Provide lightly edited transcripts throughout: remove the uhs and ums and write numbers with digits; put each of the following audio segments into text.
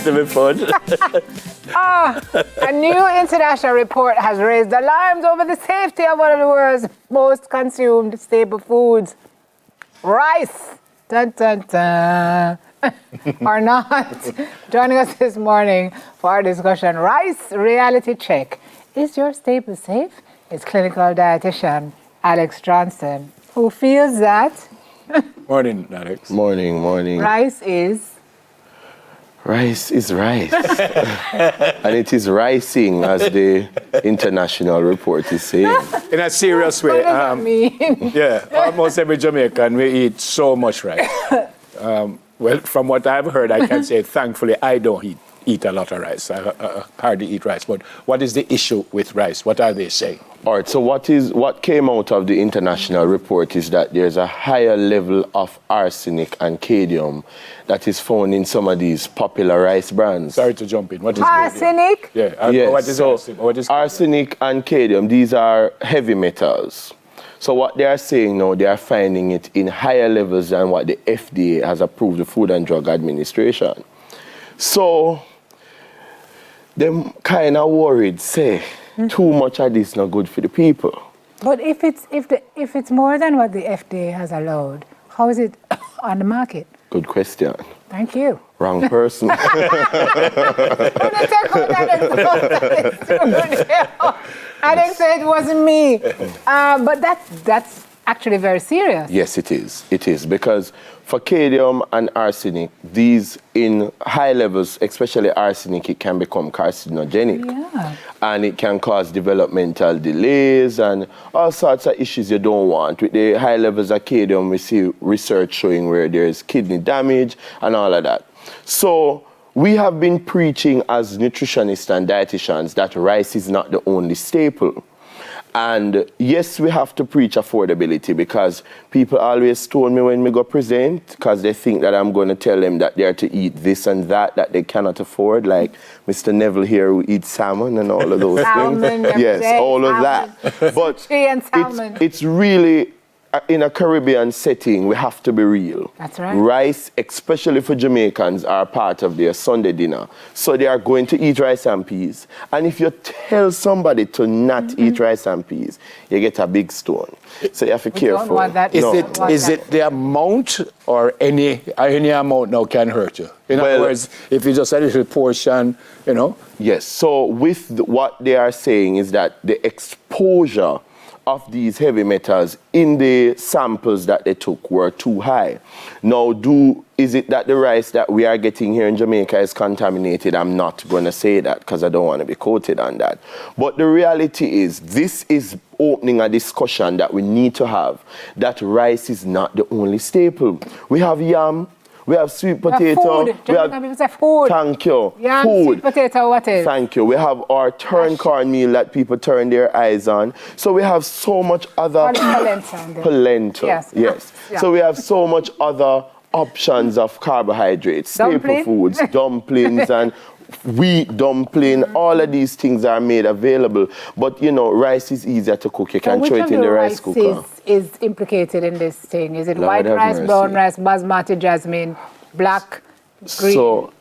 going to be fun. A new international report has raised alarms over the safety of one of the world's most consumed staple foods, rice. Dun, dun, dun. Or not. Joining us this morning for our discussion, Rice Reality Check. Is your staple safe? It's clinical dietitian Alex Johnson, who feels that... Morning, Alex. Morning. Rice is rice. And it is rising, as the international report is saying. In a serious way. What does that mean? Yeah, almost every Jamaican, we eat so much rice. Well, from what I've heard, I can say, thankfully, I don't eat a lot of rice. I hardly eat rice. But what is the issue with rice? What are they saying? All right, so what came out of the international report is that there's a higher level of arsenic and cadium that is found in some of these popular rice brands. Sorry to jump in. What is arsenic? Yeah, yes. What is so arsenic? What is arsenic and cadium, these are heavy metals. So what they are saying now, they are finding it in higher levels than what the FDA has approved, the Food and Drug Administration. So them kind of worried, say, too much of this not good for the people. But if it's more than what the FDA has allowed, how is it on the market? Good question. Thank you. Wrong person. Alex said it wasn't me. But that's actually very serious. Yes, it is. It is, because for cadium and arsenic, these in high levels, especially arsenic, it can become carcinogenic. Yeah. And it can cause developmental delays and all sorts of issues you don't want. With the high levels of cadium, we see research showing where there's kidney damage and all of that. So we have been preaching as nutritionists and dietitians that rice is not the only staple. And yes, we have to preach affordability, because people always told me when we go present, because they think that I'm going to tell them that they're to eat this and that they cannot afford, like Mr. Neville here who eats salmon and all of those things. Yes, all of that. But it's really, in a Caribbean setting, we have to be real. That's right. Rice, especially for Jamaicans, are part of their Sunday dinner. So they are going to eat rice and peas. And if you tell somebody to not eat rice and peas, you get a big stone. So you have to be careful. Don't want that. Is it the amount, or any amount now can hurt you? In other words, if you just a little portion, you know? Yes. So with what they are saying is that the exposure of these heavy metals in the samples that they took were too high. Now, is it that the rice that we are getting here in Jamaica is contaminated? I'm not going to say that, because I don't want to be quoted on that. But the reality is, this is opening a discussion that we need to have, that rice is not the only staple. We have yam, we have sweet potato. We have food. Thank you. Yam, food. sweet potato, what is? Thank you. We have our turn cornmeal that people turn their eyes on. So we have so much other... Polenta. Yes. Yeah. So we have so much other options of carbohydrates, staple foods, dumplings and wheat dumpling, all of these things are made available. But, you know, rice is easier to cook. You can throw it in the rice cooker. Is implicated in this thing? Is it white rice, brown rice, basmati, jasmine, black, green? So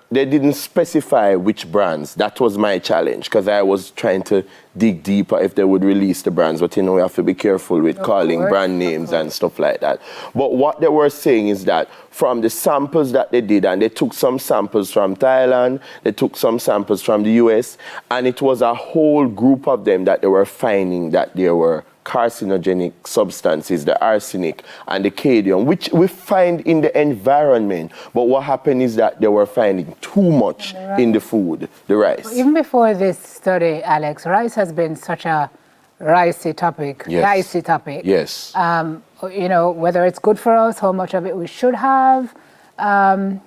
they didn't specify which brands. That was my challenge, because I was trying to dig deeper if they would release the brands. But, you know, we have to be careful with calling brand names and stuff like that. But what they were saying is that from the samples that they did, and they took some samples from Thailand, they took some samples from the US, and it was a whole group of them that they were finding that there were carcinogenic substances, the arsenic and the cadium, which we find in the environment. But what happened is that they were finding too much in the food, the rice. Well, even before this study, Alex, rice has been such a dicey topic. Yes. You know, whether it's good for us, how much of it we should have. Are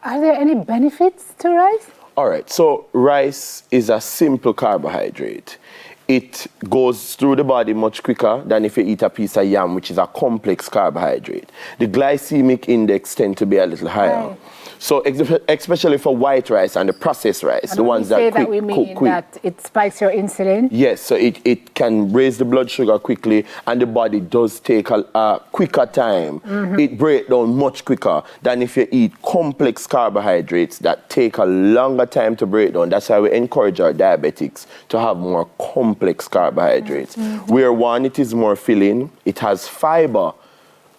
there any benefits to rice? All right, so rice is a simple carbohydrate. It goes through the body much quicker than if you eat a piece of yam, which is a complex carbohydrate. The glycemic index tends to be a little higher. Right. So especially for white rice and the processed rice, And the when ones we say that that we mean cook quick. that it spikes your insulin. Yes, so it can raise the blood sugar quickly, and the body does take a quicker time. It breaks down much quicker than if you eat complex carbohydrates that take a longer time to break down. That's why we encourage our diabetics to have more complex carbohydrates. Where one, it is more filling, it has fiber.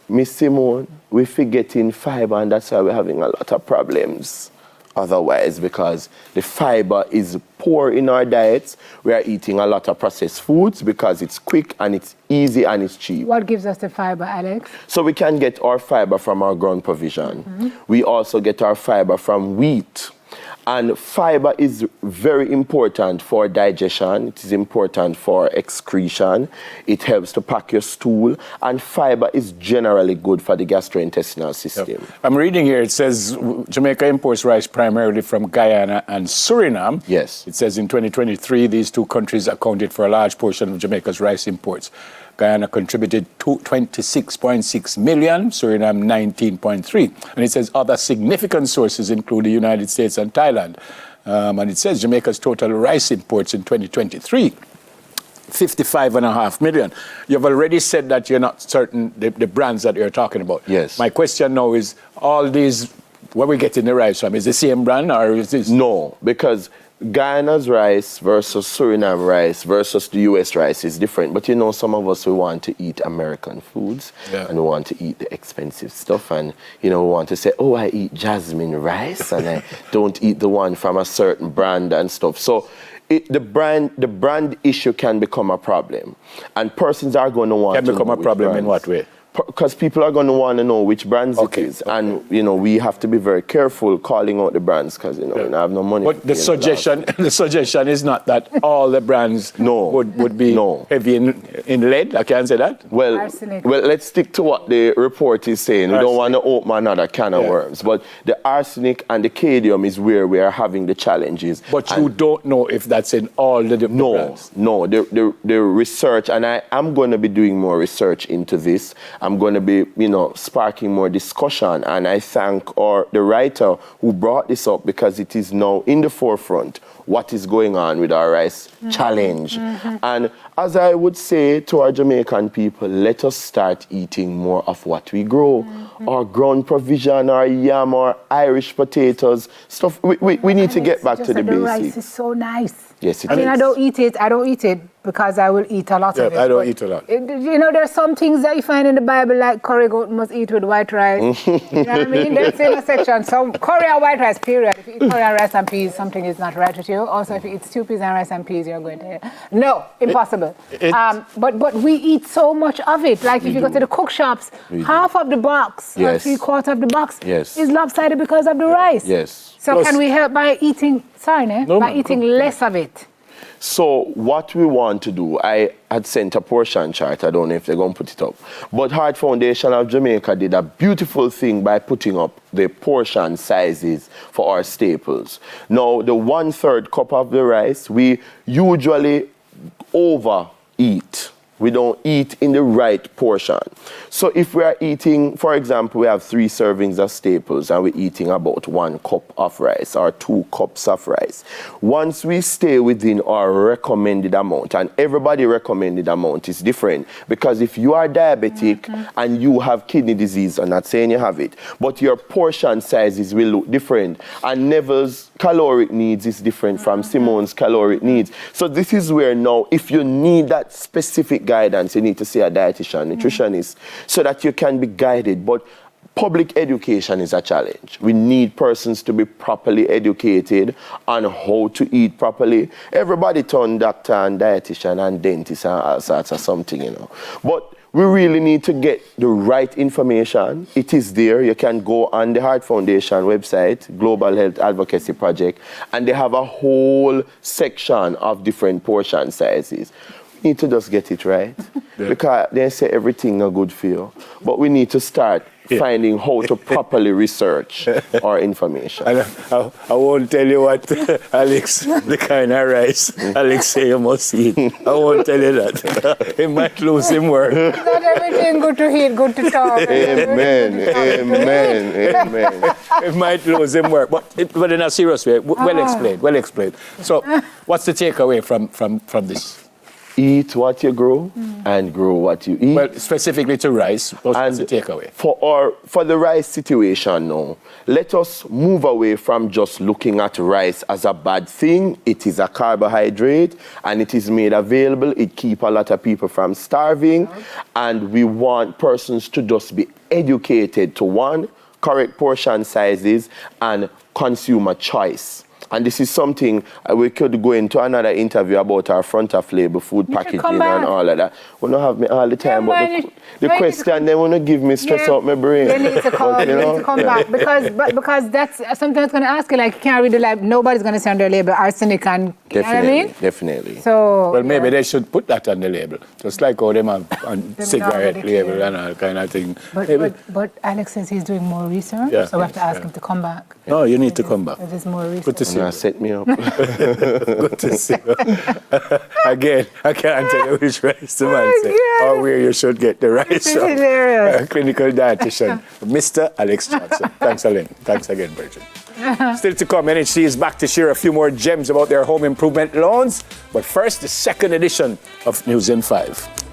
Miss Simone, we're forgetting fiber, and that's why we're having a lot of problems otherwise, because the fiber is poor in our diets. We are eating a lot of processed foods because it's quick and it's easy and it's cheap. What gives us the fiber, Alex? So we can get our fiber from our ground provision. We also get our fiber from wheat. And fiber is very important for digestion. It is important for excretion. It helps to pack your stool. And fiber is generally good for the gastrointestinal system. Yep. I'm reading here, it says Jamaica imports rice primarily from Guyana and Suriname. Yes. It says in 2023, these two countries accounted for a large portion of Jamaica's rice imports. Guyana contributed 26.6 million, Suriname 19.3. And it says other significant sources include the United States and Thailand. And it says Jamaica's total rice imports in 2023, 55.5 million. You've already said that you're not certain the brands that you're talking about. Yes. My question now is, all these, where we getting the rice from? Is it the same brand or is this? No, because Guyana's rice versus Suriname rice versus the US rice is different. But you know, some of us, we want to eat American foods and we want to eat the expensive stuff. And, you know, we want to say, oh, I eat jasmine rice and I don't eat the one from a certain brand and stuff. So the brand issue can become a problem. And persons are going to want to know. Can become a problem brands. in what way? Because people are going to want to know which brands it is. And, you know, we have to be very careful calling out the brands because, you know, we don't have no money. But the suggestion is not that all the brands would be heavy in lead. I can't say that. Well, let's stick to what the report is saying. We don't want to open another can of worms. But the arsenic and the cadium is where we are having the challenges. But you don't know if that's in all the brands? No. The research, and I'm going to be doing more research into this. I'm going to be, you know, sparking more discussion. And I thank the writer who brought this up because it is now in the forefront what is going on with our rice challenge. And as I would say to our Jamaican people, let us start eating more of what we grow. Our ground provision, our yam, our Irish potatoes, stuff. We need to get back to the basics. The rice is so nice. Yes, it I mean, is. I don't eat it because I will eat a lot of it. I don't eat a lot. You know, there's some things that you find in the Bible, like curry goat must eat with white rice. You know what I mean? That's in a section. So curry and white rice, period. If you eat curry and rice and peas, something is not right with you. Also, if you eat stew peas and rice and peas, you're going to... No, impossible. But we eat so much of it. Like if you go to the cook shops, half of the box, or 3/4 of the box is lopsided because of the rice. Yes. So can we help by eating, eating less of it? So what we want to do, I had sent a portion chart. I don't know if they're going to put it up. But Heart Foundation of Jamaica did a beautiful thing by putting up the portion sizes for our staples. Now, the 1/3 cup of the rice, we usually overeat. We don't eat in the right portion. So if we are eating, for example, we have 3 servings of staples and we're eating about 1 cup of rice or 2 cups of rice. Once we stay within our recommended amount, and everybody recommended amount is different, because if you are diabetic and you have kidney disease, I'm not saying you have it, but your portion sizes will look different. And Neville's caloric needs is different from Simone's caloric needs. So this is where now, if you need that specific guidance, you need to see a dietitian, nutritionist, so that you can be guided. But public education is a challenge. We need persons to be properly educated on how to eat properly. Everybody turned doctor and dietitian and dentist and all sorts of something, you know. But we really need to get the right information. It is there. You can go on the Heart Foundation website, Global Health Advocacy Project, and they have a whole section of different portion sizes. Need to just get it right because they say everything is good for you, but we need to start finding how to properly research our information. And I won't tell you what Alex, the kind of rice Alex say you must eat. I won't tell you that. He might lose him work. Not everything good to eat, good to talk. Amen, amen, amen. He might lose him work. But in a serious way, well explained, well explained. So what's the takeaway from this? Eat what you grow and grow what you eat. Well, specifically to rice, what's the takeaway? For the rice situation now, let us move away from just looking at rice as a bad thing. It is a carbohydrate and it is made available. It keeps a lot of people from starving. And we want persons to just be educated to one, correct portion sizes and consumer choice. And this is something we could go into another interview about our front of label food packaging and all of that. We don't have me all the time, but the question they want to give me stress out my brain. They need to come back because that's something that's going to ask you, like, you can't read the label. Nobody's going to say on their label arsenic and, you know what I mean? Definitely. So, well, maybe they should put that on the label, just like how them have on cigarette label and all kind of thing. But Alex says he's doing more research, so we have to ask him to come back. No, you need to come back. There's more research. Good to see you. Set me up. Good to see you. Again, I can't tell you which rice the man said or where you should get the rice from. Hilarious. Clinical dietitian, Mr. Alex Johnson. Thanks, Elaine. Thanks again, Bridget. Still to come, NHC is back to share a few more gems about their home improvement loans. But first, the second edition of News in 5.